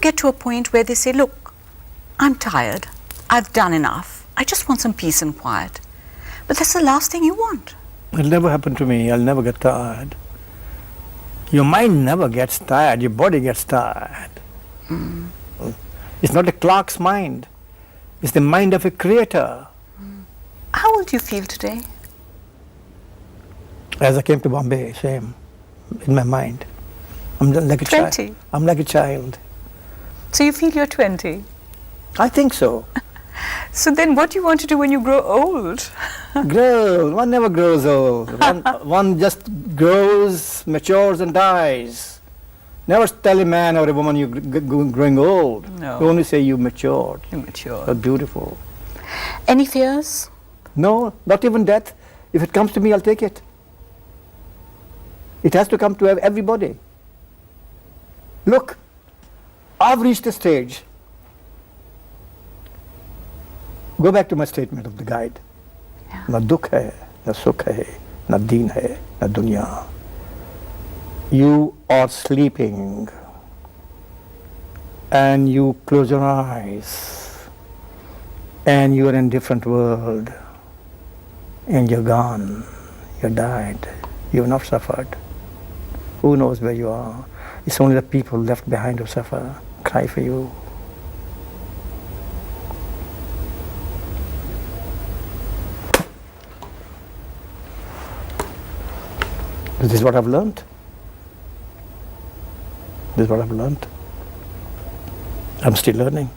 get to a point where they say, look, I'm tired, I've done enough, I just want some peace and quiet. But that's the last thing you want. It'll never happen to me. I'll never get tired. Your mind never gets tired. Your body gets tired. It's not a clock's mind. It's the mind of a creator. How old do you feel today? As I came to Bombay, same, in my mind. I'm like a 20? child. I'm like a child. So you feel you're 20? I think so. So then what do you want to do when you grow old? Grow. One never grows old. One just grows, matures and dies. Never tell a man or a woman you're growing old. No. You only say you matured. Immature. You're beautiful. Any fears? No, not even death. If it comes to me, I'll take it. It has to come to everybody. Look, I've reached a stage. Go back to my statement of the guide. Na dukh hai, na sukh hai, na deen hai, na dunya. You are sleeping and you close your eyes and you are in a different world and you're gone, you died, you've not suffered. Who knows where you are? It's only the people left behind who suffer, cry for you. This is what I've learned. This is what I've learned. I'm still learning.